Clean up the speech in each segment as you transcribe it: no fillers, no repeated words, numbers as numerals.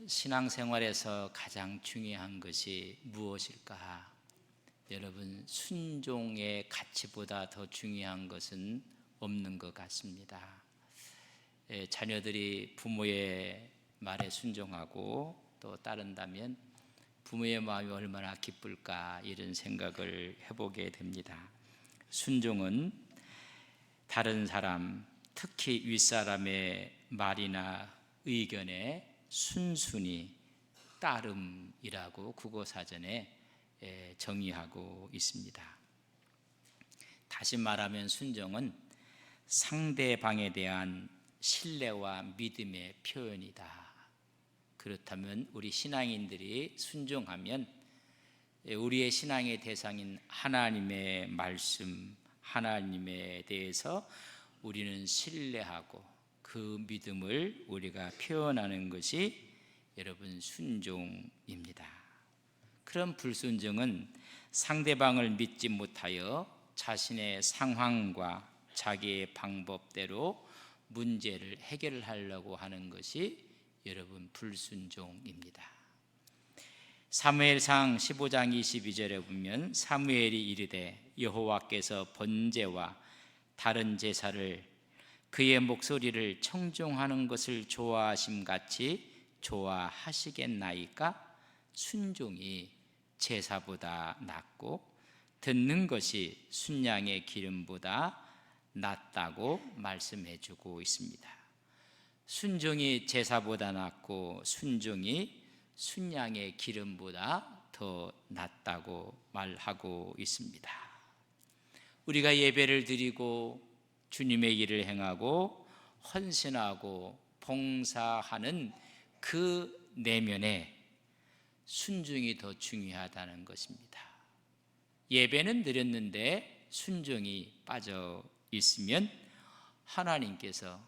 신앙생활에서 가장 중요한 것이 무엇일까? 여러분, 순종의 가치보다 더 중요한 것은 없는 것 같습니다. 자녀들이 부모의 말에 순종하고 또 따른다면 부모의 마음이 얼마나 기쁠까, 이런 생각을 해보게 됩니다. 순종은 다른 사람, 특히 윗사람의 말이나 의견에 순순히 따름이라고 국어사전에 정의하고 있습니다. 다시 말하면 순종은 상대방에 대한 신뢰와 믿음의 표현이다. 그렇다면 우리 신앙인들이 순종하면 우리의 신앙의 대상인 하나님의 말씀, 하나님에 대해서 우리는 신뢰하고 그 믿음을 우리가 표현하는 것이 여러분 순종입니다. 그런 불순종은 상대방을 믿지 못하여 자신의 상황과 자기의 방법대로 문제를 해결하려고 하는 것이 여러분 불순종입니다. 사무엘상 15장 22절에 보면 사무엘이 이르되 여호와께서 번제와 다른 제사를 그의 목소리를 청종하는 것을 좋아하심같이 좋아하시겠나이까? 순종이 제사보다 낫고 듣는 것이 순양의 기름보다 낫다고 말씀해 주고 있습니다. 순종이 제사보다 낫고 순종이 순양의 기름보다 더 낫다고 말하고 있습니다. 우리가 예배를 드리고 주님의 일을 행하고 헌신하고 봉사하는 그 내면에 순종이 더 중요하다는 것입니다. 예배는 드렸는데 순종이 빠져 있으면 하나님께서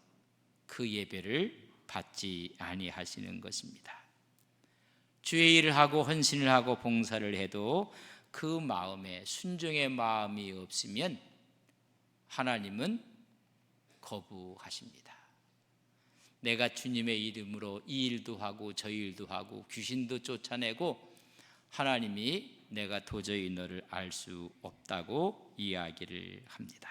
그 예배를 받지 아니하시는 것입니다. 주의 일을 하고 헌신을 하고 봉사를 해도 그 마음에 순종의 마음이 없으면 하나님은 거부하십니다. 내가 주님의 이름으로 이 일도 하고 저 일도 하고 귀신도 쫓아내고 하나님이 내가 도저히 너를 알 수 없다고 이야기를 합니다.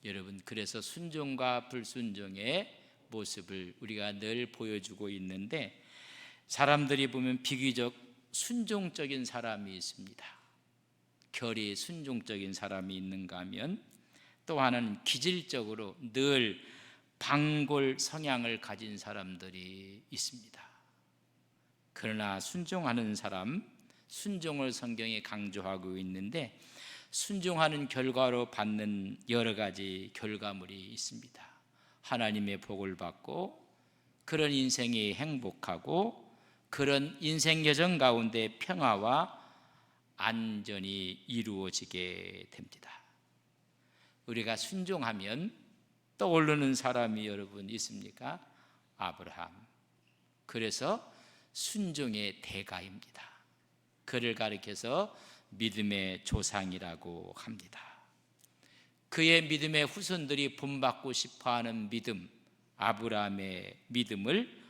여러분, 그래서 순종과 불순종의 모습을 우리가 늘 보여주고 있는데 사람들이 보면 비교적 순종적인 사람이 있습니다. 결이 순종적인 사람이 있는가 하면 또 하나는 기질적으로 늘 방골 성향을 가진 사람들이 있습니다. 그러나 순종하는 사람, 순종을 성경에 강조하고 있는데 순종하는 결과로 받는 여러 가지 결과물이 있습니다. 하나님의 복을 받고 그런 인생이 행복하고 그런 인생 여정 가운데 평화와 안전이 이루어지게 됩니다. 우리가 순종하면 떠오르는 사람이 여러분 있습니까? 아브라함. 그래서 순종의 대가입니다. 그를 가리켜서 믿음의 조상이라고 합니다. 그의 믿음의 후손들이 본받고 싶어하는 믿음, 아브라함의 믿음을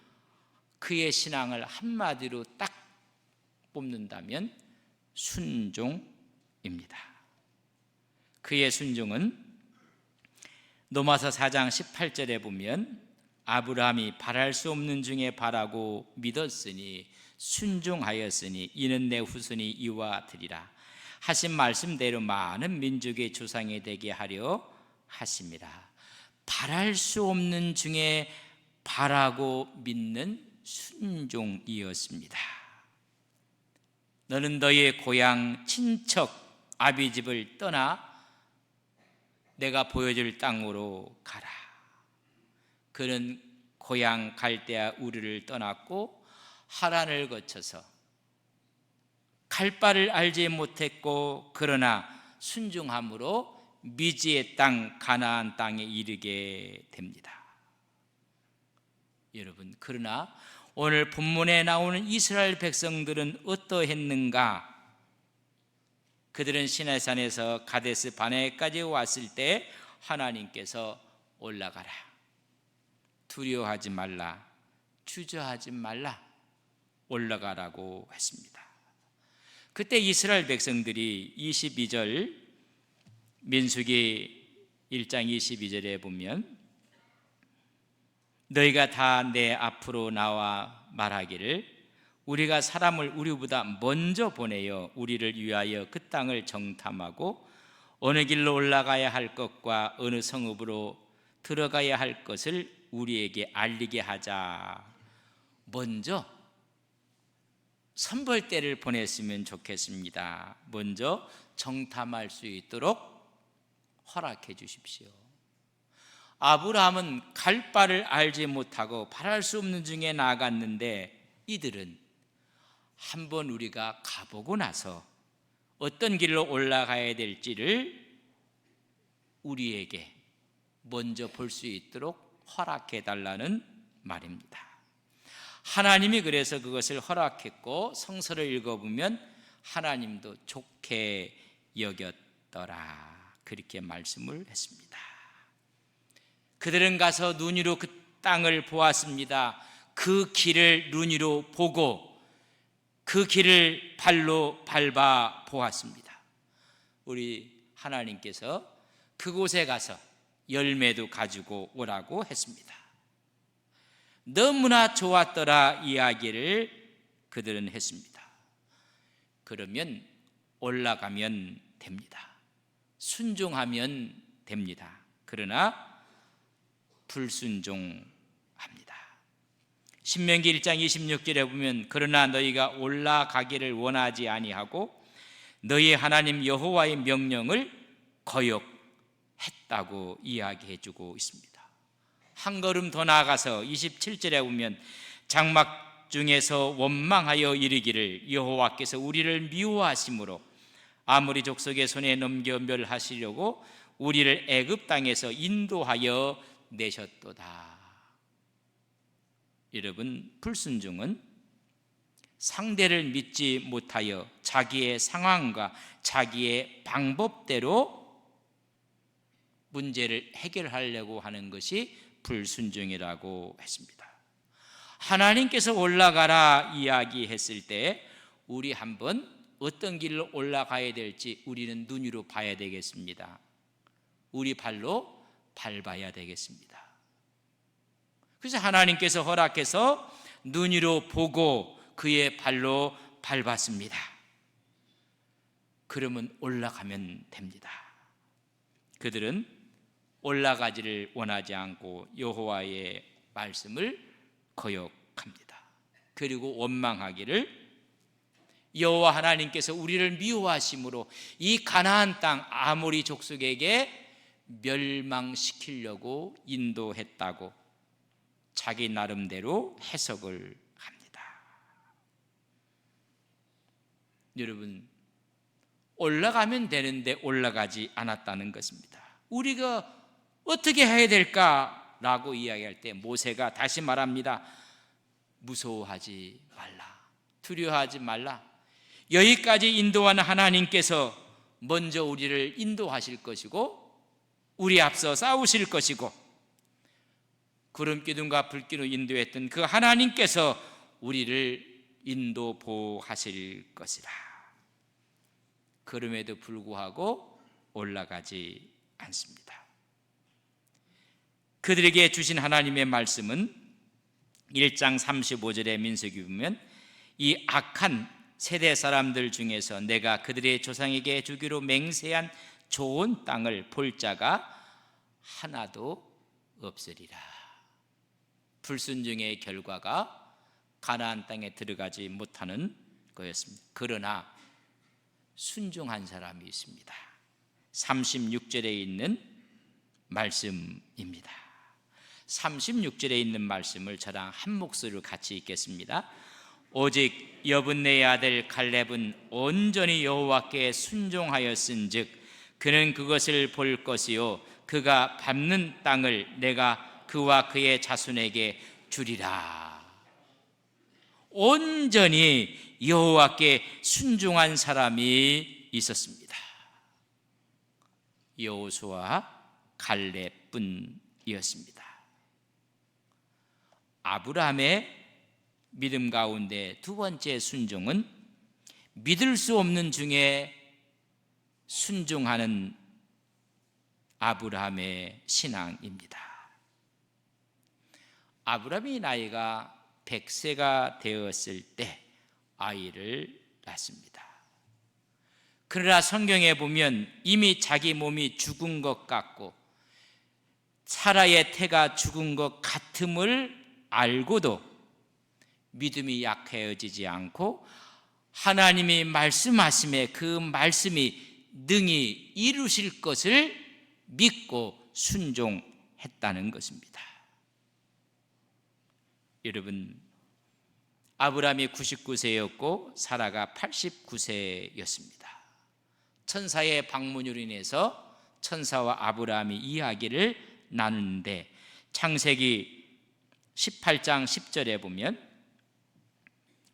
그의 신앙을 한마디로 딱 뽑는다면 순종입니다. 그의 순종은 로마서 4장 18절에 보면 아브라함이 바랄 수 없는 중에 바라고 믿었으니 순종하였으니 이는 내 후손이 이와 되리라 하신 말씀대로 많은 민족의 조상이 되게 하려 하심이라. 바랄 수 없는 중에 바라고 믿는 순종이었습니다. 너는 너의 고향 친척 아비 집을 떠나 내가 보여줄 땅으로 가라. 그는 고향 갈대아 우르를 떠났고 하란을 거쳐서 갈 바를 알지 못했고 그러나 순종함으로 미지의 땅 가나안 땅에 이르게 됩니다. 여러분, 그러나 오늘 본문에 나오는 이스라엘 백성들은 어떠했는가? 그들은 시내산에서 가데스 바네까지 왔을 때 하나님께서 올라가라, 두려워하지 말라, 주저하지 말라, 올라가라고 했습니다. 그때 이스라엘 백성들이 22절 민수기 1장 22절에 보면 너희가 다 내 앞으로 나와 말하기를 우리가 사람을 우리보다 먼저 보내어 우리를 위하여 그 땅을 정탐하고 어느 길로 올라가야 할 것과 어느 성읍으로 들어가야 할 것을 우리에게 알리게 하자. 먼저 선벌대를 보냈으면 좋겠습니다. 먼저 정탐할 수 있도록 허락해 주십시오. 아브라함은 갈 바를 알지 못하고 바랄 수 없는 중에 나아갔는데 이들은 한번 우리가 가보고 나서 어떤 길로 올라가야 될지를 우리에게 먼저 볼 수 있도록 허락해 달라는 말입니다. 하나님이 그래서 그것을 허락했고 성서를 읽어보면 하나님도 좋게 여겼더라, 그렇게 말씀을 했습니다. 그들은 가서 눈으로 그 땅을 보았습니다. 그 길을 눈으로 보고 그 길을 발로 밟아 보았습니다. 우리 하나님께서 그곳에 가서 열매도 가지고 오라고 했습니다. 너무나 좋았더라 이야기를 그들은 했습니다. 그러면 올라가면 됩니다. 순종하면 됩니다. 그러나 불순종합니다. 신명기 1장 26절에 보면 그러나 너희가 올라가기를 아니하고 너희 하나님 여호와의 명령을 거역했다고 이야기해 주고 있습니다. 한 걸음 더 나아가서 27절에 보면 장막 중에서 원망하여 이르기를 여호와께서 우리를 미워하심으로 아모리 족속의 손에 넘겨 멸하시려고 우리를 애굽 땅에서 인도하여 내셨도다. 여러분, 불순종은 상대를 믿지 못하여 자기의 상황과 자기의 방법대로 문제를 해결하려고 하는 것이 불순종이라고 했습니다. 하나님께서 올라가라 이야기했을 때 우리 한번 어떤 길로 올라가야 될지 우리는 눈으로 봐야 되겠습니다. 우리 발로 밟아야 되겠습니다. 그래서 하나님께서 허락해서 눈으로 보고 그의 발로 밟았습니다. 그러면 올라가면 됩니다. 그들은 올라가지를 원하지 않고 여호와의 말씀을 거역합니다. 그리고 원망하기를 여호와 하나님께서 우리를 미워하심으로 이 가나안 땅 아모리 족속에게 멸망시키려고 인도했다고 자기 나름대로 해석을 합니다. 여러분, 올라가면 되는데 올라가지 않았다는 것입니다. 우리가 어떻게 해야 될까라고 이야기할 때 모세가 다시 말합니다. 무서워하지 말라, 두려워하지 말라. 여기까지 인도한 하나님께서 먼저 우리를 인도하실 것이고 우리 앞서 싸우실 것이고 구름 기둥과 불 기둥으로 인도했던 그 하나님께서 우리를 인도 보호하실 것이라. 그럼에도 불구하고 올라가지 않습니다. 그들에게 주신 하나님의 말씀은 1장 35절의 민수기 보면 이 악한 세대 사람들 중에서 내가 그들의 조상에게 주기로 맹세한 좋은 땅을 볼 자가 하나도 없으리라. 불순종의 결과가 가나안 땅에 들어가지 못하는 거였습니다. 그러나 순종한 사람이 있습니다. 36절에 있는 말씀입니다. 36절에 있는 말씀을 저랑 한 목소리로 같이 읽겠습니다. 오직 여분네의 아들 갈렙은 온전히 여호와께 순종하였은즉 그는 그것을 볼 것이요 그가 밟는 땅을 내가 그와 그의 자손에게 주리라. 온전히 여호와께 순종한 사람이 있었습니다. 여호수아와 갈렙뿐이었습니다. 아브라함의 믿음 가운데 두 번째 순종은 믿을 수 없는 중에 순종하는 아브라함의 신앙입니다. 아브라함이 나이가 100세가 되었을 때 아이를 낳습니다. 그러나 성경에 보면 이미 자기 몸이 죽은 것 같고 사라의 태가 죽은 것 같음을 알고도 믿음이 약해지지 않고 하나님이 말씀하심에 그 말씀이 능히 이루실 것을 믿고 순종했다는 것입니다. 여러분, 아브라함이 99세였고 사라가 89세였습니다. 천사의 방문으로 인해서 천사와 아브라함이 이야기를 나누는데 창세기 18장 10절에 보면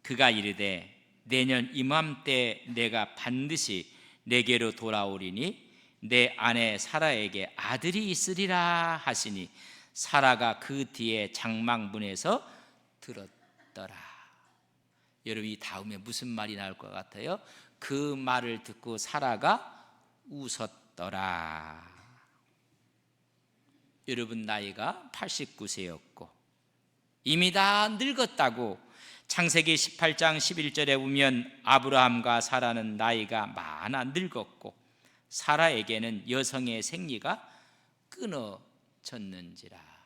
그가 이르되 내년 이맘때 내가 반드시 내게로 돌아오리니 내 아내 사라에게 아들이 있으리라 하시니 사라가 그 뒤에 장막문에서 들었더라. 여러분, 이 다음에 무슨 말이 나올 것 같아요? 그 말을 듣고 사라가 웃었더라. 여러분, 나이가 89세였고 이미 다 늙었다고 창세기 18장 11절에 보면 아브라함과 사라는 나이가 많아 늙었고 사라에게는 여성의 생리가 끊어졌는지라.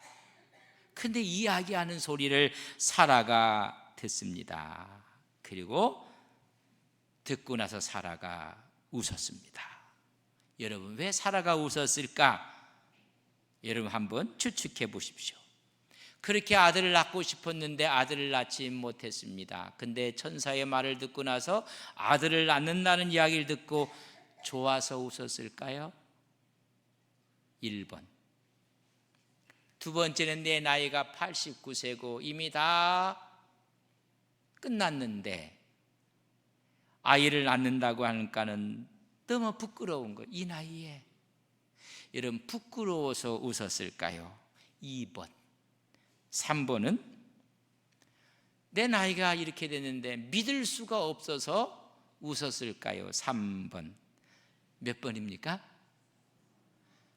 근데 이야기하는 소리를 사라가 듣습니다. 그리고 듣고 나서 사라가 웃었습니다. 여러분, 왜 사라가 웃었을까? 여러분 한번 추측해 보십시오. 그렇게 아들을 낳고 싶었는데 아들을 낳지 못했습니다. 근데 천사의 말을 듣고 나서 아들을 낳는다는 이야기를 듣고 좋아서 웃었을까요? 1번. 두 번째는 내 나이가 89세고 이미 다 끝났는데 아이를 낳는다고 하니까는 너무 부끄러운 거예요. 이 나이에. 여러분, 부끄러워서 웃었을까요? 2번. 3번은 내 나이가 이렇게 됐는데 믿을 수가 없어서 웃었을까요? 3번. 몇 번입니까?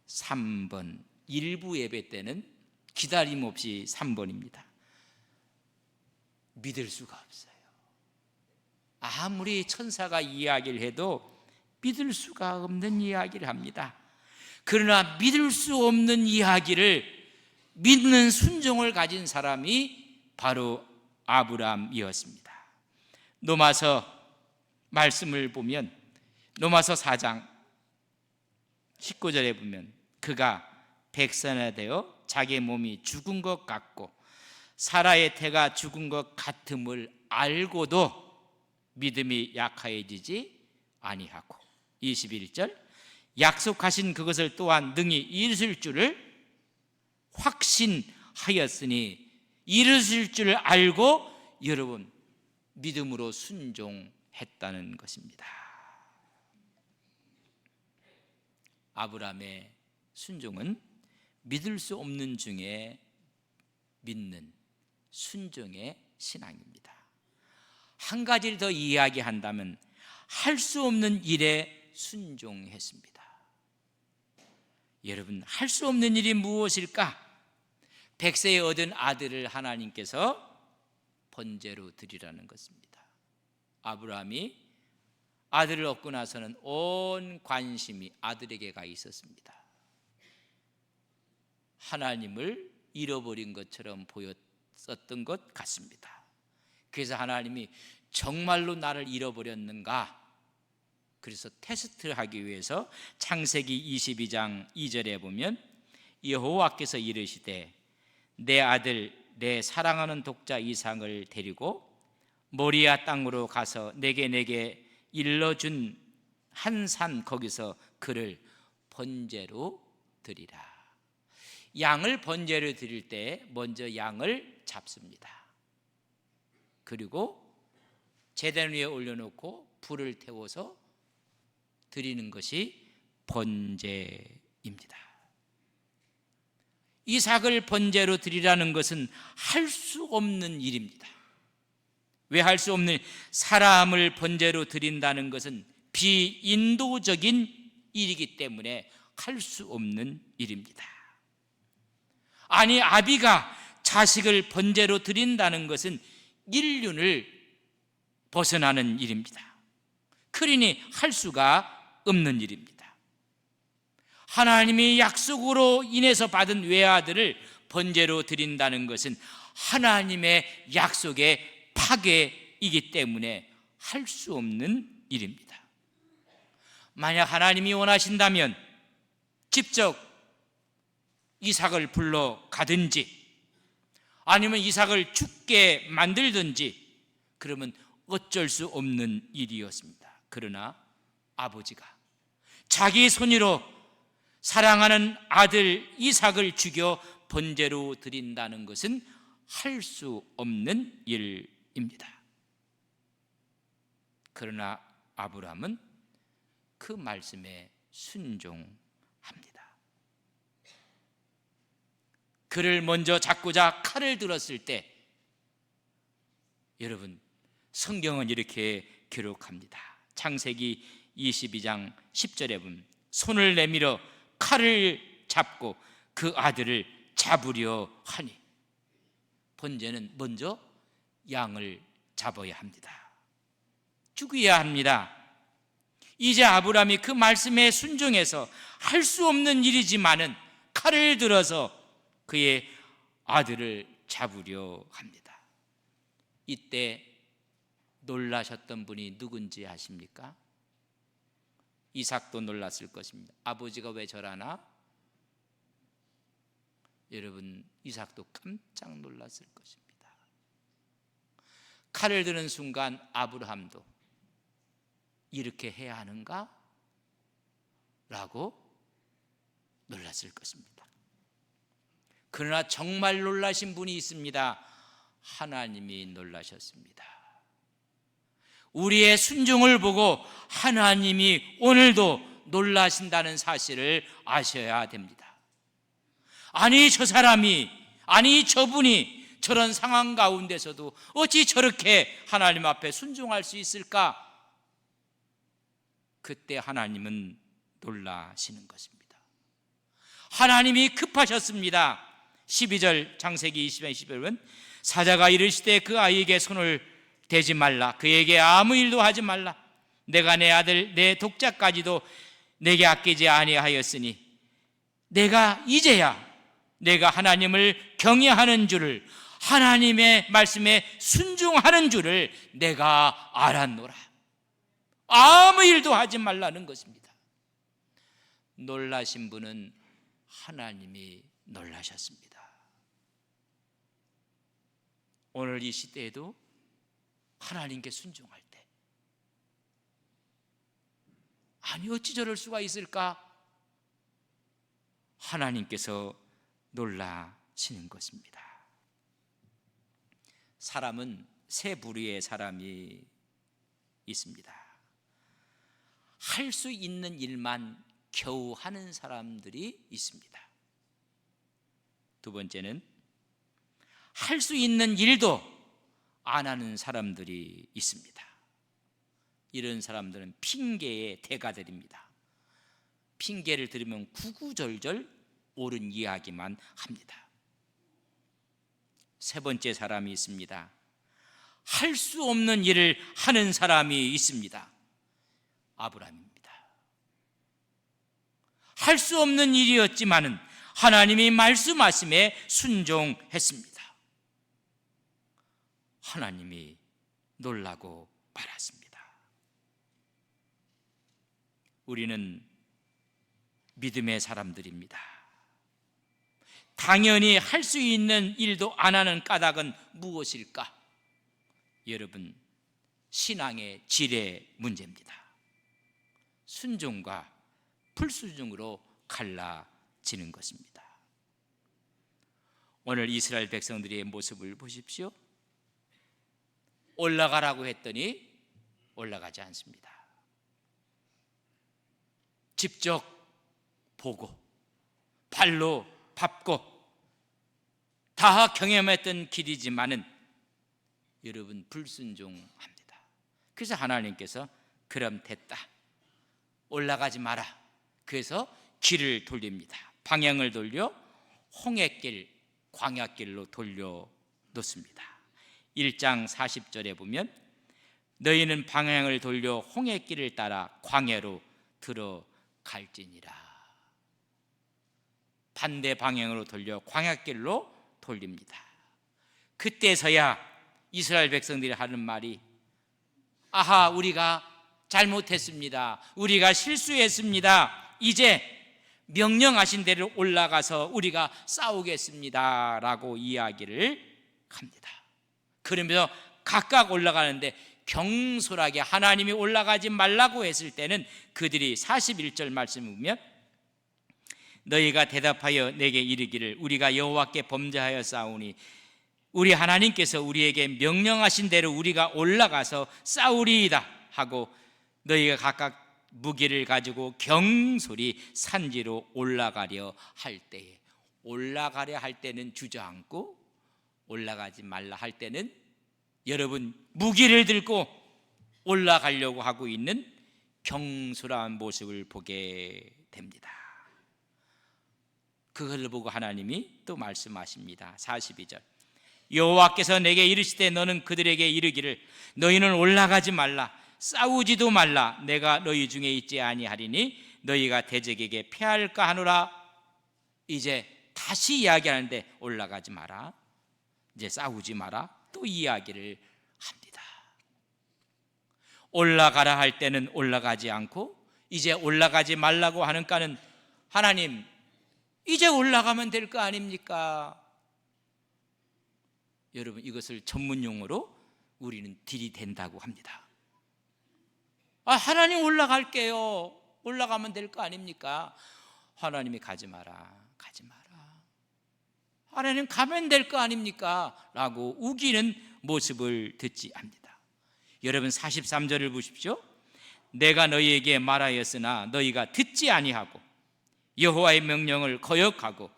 3번. 일부 예배 때는 기다림 없이 3번입니다. 믿을 수가 없어요. 아무리 천사가 이야기를 해도 믿을 수가 없는 이야기를 합니다. 그러나 믿을 수 없는 이야기를 믿는 순종을 가진 사람이 바로 아브라함이었습니다. 로마서 말씀을 보면 로마서 4장 19절에 보면 그가 백세나 되어 자기 몸이 죽은 것 같고 사라의 태가 죽은 것 같음을 알고도 믿음이 약하여지지 아니하고 21절 약속하신 그것을 또한 능히 이루실 줄을 확신하였으니 이루실 줄을 알고 여러분 믿음으로 순종했다는 것입니다. 아브라함의 순종은 믿을 수 없는 중에 믿는 순종의 신앙입니다. 한 가지를 더 이야기한다면 할 수 없는 일에 순종했습니다. 여러분, 할 수 없는 일이 무엇일까? 100세에 얻은 아들을 하나님께서 번제로 드리라는 것입니다. 아브라함이 아들을 얻고 나서는 온 관심이 아들에게 가 있었습니다. 하나님을 잃어버린 것처럼 보였었던 것 같습니다. 그래서 하나님이 정말로 나를 잃어버렸는가? 그래서 테스트를 하기 위해서 창세기 22장 2절에 보면 여호와께서 이르시되 내 아들 내 사랑하는 독자 이삭을 데리고 모리아 땅으로 가서 내게 일러준 한 산 거기서 그를 번제로 드리라. 양을 번제로 드릴 때 먼저 양을 잡습니다. 그리고 제단 위에 올려놓고 불을 태워서 드리는 것이 번제입니다. 이삭을 번제로 드리라는 것은 할 수 없는 일입니다. 왜 할 수 없는, 사람을 번제로 드린다는 것은 비인도적인 일이기 때문에 할 수 없는 일입니다. 아니, 아비가 자식을 번제로 드린다는 것은 인륜을 벗어나는 일입니다. 그러니 할 수가 없는 일입니다. 하나님이 약속으로 인해서 받은 외아들을 번제로 드린다는 것은 하나님의 약속의 파괴이기 때문에 할 수 없는 일입니다. 만약 하나님이 원하신다면 직접 이삭을 불러 가든지 아니면 이삭을 죽게 만들든지, 그러면 어쩔 수 없는 일이었습니다. 그러나 아버지가 자기 손으로 사랑하는 아들 이삭을 죽여 번제로 드린다는 것은 할 수 없는 일입니다. 그러나 아브라함은 그 말씀에 순종합니다. 그를 먼저 잡고자 칼을 들었을 때, 여러분, 성경은 이렇게 기록합니다. 창세기 22장 10절에 보면 손을 내밀어 칼을 잡고 그 아들을 잡으려 하니, 번제는 먼저 양을 잡아야 합니다. 죽여야 합니다. 이제 아브라함이 그 말씀에 순종해서 할 수 없는 일이지만은 칼을 들어서 그의 아들을 잡으려 합니다. 이때 놀라셨던 분이 누군지 아십니까? 이삭도 놀랐을 것입니다. 아버지가 왜 저러나? 여러분, 이삭도 깜짝 놀랐을 것입니다. 칼을 드는 순간 아브라함도 이렇게 해야 하는가? 라고 놀랐을 것입니다. 그러나 정말 놀라신 분이 있습니다. 하나님이 놀라셨습니다. 우리의 순종을 보고 하나님이 오늘도 놀라신다는 사실을 아셔야 됩니다. 아니, 저 사람이, 아니, 저분이 저런 상황 가운데서도 어찌 저렇게 하나님 앞에 순종할 수 있을까? 그때 하나님은 놀라시는 것입니다. 하나님이 급하셨습니다. 12절, 창세기 20장 20절은 사자가 이르시되 그 아이에게 손을 대지 말라, 그에게 아무 일도 하지 말라. 내가 내 아들 내 독자까지도 내게 아끼지 아니하였으니 내가 이제야 내가 하나님을 경외하는 줄을, 하나님의 말씀에 순종하는 줄을 내가 알았노라. 아무 일도 하지 말라는 것입니다. 놀라신 분은 하나님이 놀라셨습니다. 오늘 이 시대에도 하나님께 순종할 때, 아니 어찌 저럴 수가 있을까? 하나님께서 놀라시는 것입니다. 사람은 세 부류의 사람이 있습니다. 할 수 있는 일만 겨우 하는 사람들이 있습니다. 두 번째는 할 수 있는 일도 안 하는 사람들이 있습니다. 이런 사람들은 핑계의 대가들입니다. 핑계를 들으면 구구절절 옳은 이야기만 합니다. 세 번째 사람이 있습니다. 할 수 없는 일을 하는 사람이 있습니다. 아브라함입니다. 할 수 없는 일이었지만은 하나님이 말씀하심에 순종했습니다. 하나님이 놀라고 말았습니다. 우리는 믿음의 사람들입니다. 당연히 할 수 있는 일도 안 하는 까닭은 무엇일까? 여러분, 신앙의 질의 문제입니다. 순종과 불순종으로 갈라지는 것입니다. 오늘 이스라엘 백성들의 모습을 보십시오. 올라가라고 했더니 올라가지 않습니다. 직접 보고 발로 밟고 다 경험했던 길이지만은 여러분 불순종합니다. 그래서 하나님께서 그럼 됐다, 올라가지 마라. 그래서 길을 돌립니다. 방향을 돌려 홍해길, 광야길로 돌려 놓습니다. 1장 40절에 보면 너희는 방향을 돌려 홍해길을 따라 광야로 들어갈지니라. 반대 방향으로 돌려 광야길로 돌립니다. 그때서야 이스라엘 백성들이 하는 말이, 아하, 우리가 잘못했습니다. 우리가 실수했습니다. 이제 명령하신 대로 올라가서 우리가 싸우겠습니다 라고 이야기를 합니다. 그러면서 각각 올라가는데 경솔하게 하나님이 올라가지 말라고 했을 때는 그들이 41절 말씀을 보면 너희가 대답하여 내게 이르기를 우리가 여호와께 범죄하여 싸우니 우리 하나님께서 우리에게 명령하신 대로 우리가 올라가서 싸우리이다 하고 너희가 각각 무기를 가지고 경솔히 산지로 올라가려 할 때에, 올라가려 할 때는 주저앉고 올라가지 말라 할 때는 여러분 무기를 들고 올라가려고 하고 있는 경솔한 모습을 보게 됩니다. 그걸 보고 하나님이 또 말씀하십니다. 42절 여호와께서 내게 이르시되 너는 그들에게 이르기를 너희는 올라가지 말라, 싸우지도 말라. 내가 너희 중에 있지 아니하리니 너희가 대적에게 패할까 하노라. 이제 다시 이야기하는데 올라가지 마라, 이제 싸우지 마라, 또 이야기를 합니다. 올라가라 할 때는 올라가지 않고 이제 올라가지 말라고 하는가는 하나님 이제 올라가면 될 거 아닙니까? 여러분 이것을 전문용어로 우리는 들이댄다고 합니다. 하나님 올라갈게요, 올라가면 될 거 아닙니까? 하나님이 가지 마라, 가지 마라, 하나님 가면 될 거 아닙니까? 라고 우기는 모습을 듣지 않습니다. 여러분 43절을 보십시오. 내가 너희에게 말하였으나 너희가 듣지 아니하고 여호와의 명령을 거역하고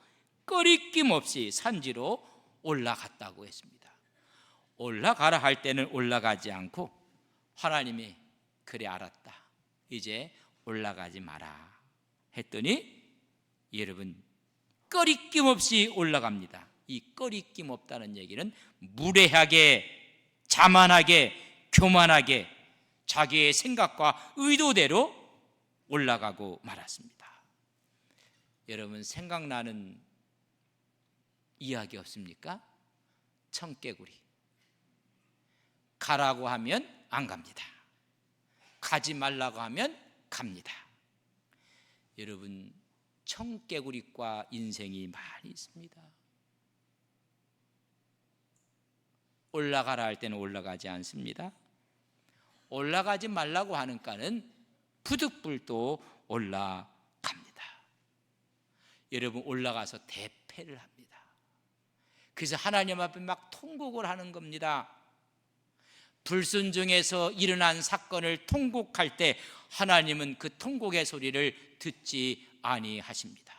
꺼리낌 없이 산지로 올라갔다고 했습니다. 올라가라 할 때는 올라가지 않고 하나님이 그래 알았다, 이제 올라가지 마라 했더니 여러분 꺼리낌 없이 올라갑니다. 이 꺼리낌 없다는 얘기는 무례하게, 자만하게, 교만하게 자기의 생각과 의도대로 올라가고 말았습니다. 여러분 생각나는 이야기 없습니까? 청개구리. 가라고 하면 안 갑니다. 가지 말라고 하면 갑니다. 여러분 청개구리과 인생이 많이 있습니다. 올라가라 할 때는 올라가지 않습니다. 올라가지 말라고 하는가는 부득불도 올라갑니다. 여러분 올라가서 대패를 합니다. 그래서 하나님 앞에 막 통곡을 하는 겁니다. 불순종에서 일어난 사건을 통곡할 때 하나님은 그 통곡의 소리를 듣지 아니하십니다.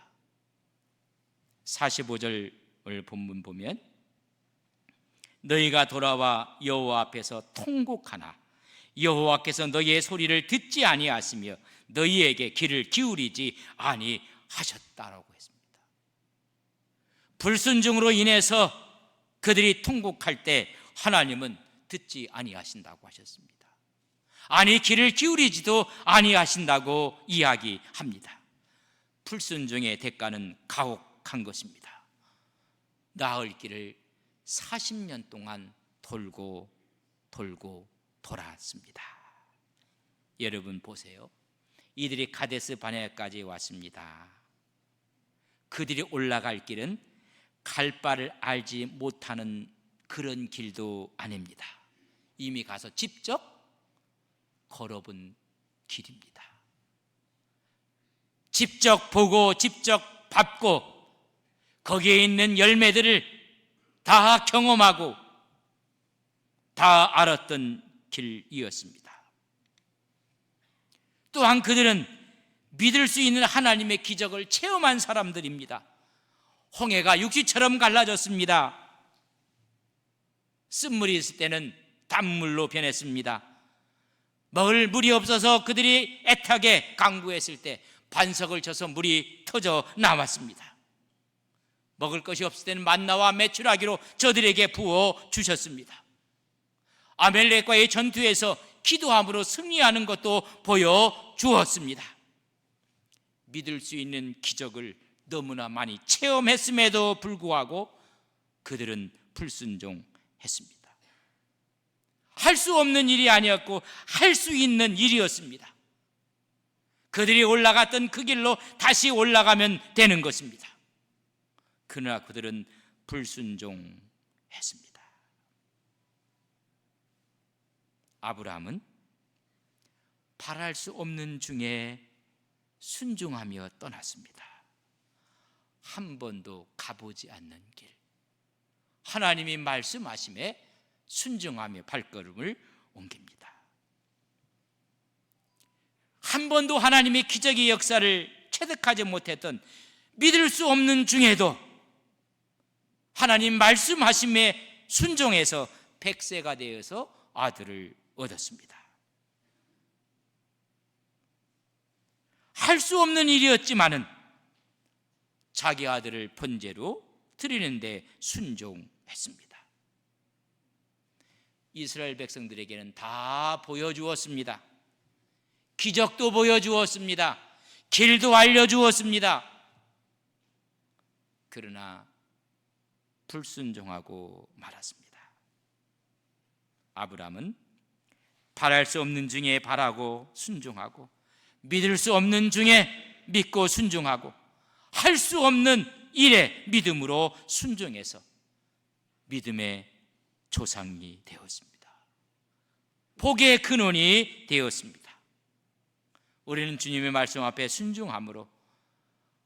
45절을 본문 보면 너희가 돌아와 여호와 앞에서 통곡하나 여호와께서 너희의 소리를 듣지 아니하시며 너희에게 귀를 기울이지 아니하셨다라고 했습니다. 불순종으로 인해서 그들이 통곡할 때 하나님은 듣지 아니하신다고 하셨습니다. 아니 귀를 기울이지도 아니하신다고 이야기합니다. 불순종의 대가는 가혹한 것입니다. 나을 길을 40년 동안 돌고 돌았습니다. 여러분 보세요. 이들이 가데스 바네아까지 왔습니다. 그들이 올라갈 길은 갈 바를 알지 못하는 그런 길도 아닙니다. 이미 가서 직접 걸어본 길입니다. 직접 보고 직접 밟고 거기에 있는 열매들을 다 경험하고 다 알았던 길이었습니다. 또한 그들은 믿을 수 있는 하나님의 기적을 체험한 사람들입니다. 홍해가 육지처럼 갈라졌습니다. 쓴물이 있을 때는 단물로 변했습니다. 먹을 물이 없어서 그들이 애타게 강구했을 때 반석을 쳐서 물이 터져 나왔습니다. 먹을 것이 없을 때는 만나와 메추라기로 저들에게 부어 주셨습니다. 아멜렉과의 전투에서 기도함으로 승리하는 것도 보여주었습니다. 믿을 수 있는 기적을 너무나 많이 체험했음에도 불구하고 그들은 불순종했습니다. 할 수 없는 일이 아니었고 할 수 있는 일이었습니다. 그들이 올라갔던 그 길로 다시 올라가면 되는 것입니다. 그러나 그들은 불순종했습니다. 아브라함은 바랄 수 없는 중에 순종하며 떠났습니다. 한 번도 가보지 않는 길, 하나님이 말씀하심에 순종하며 발걸음을 옮깁니다. 한 번도 하나님의 기적의 역사를 체득하지 못했던 믿을 수 없는 중에도 하나님 말씀하심에 순종해서 100세가 되어서 아들을 얻었습니다. 할 수 없는 일이었지만은 자기 아들을 번제로 드리는데 순종했습니다. 이스라엘 백성들에게는 다 보여주었습니다. 기적도 보여주었습니다. 길도 알려주었습니다. 그러나 불순종하고 말았습니다. 아브라함은 바랄 수 없는 중에 바라고 순종하고, 믿을 수 없는 중에 믿고 순종하고, 할 수 없는 일에 믿음으로 순종해서 믿음의 조상이 되었습니다. 복의 근원이 되었습니다. 우리는 주님의 말씀 앞에 순종함으로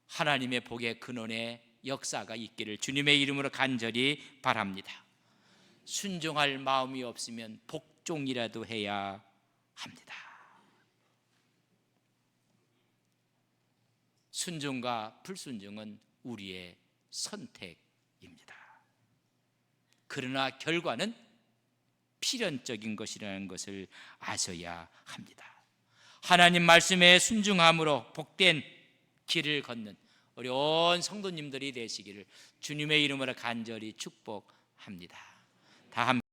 하나님의 복의 근원의 역사가 있기를 주님의 이름으로 간절히 바랍니다. 순종할 마음이 없으면 복종이라도 해야 합니다. 순종과 불순종은 우리의 선택입니다. 그러나 결과는 필연적인 것이라는 것을 아셔야 합니다. 하나님 말씀에 순종함으로 복된 길을 걷는 어려운 성도님들이 되시기를 주님의 이름으로 간절히 축복합니다. 다 함께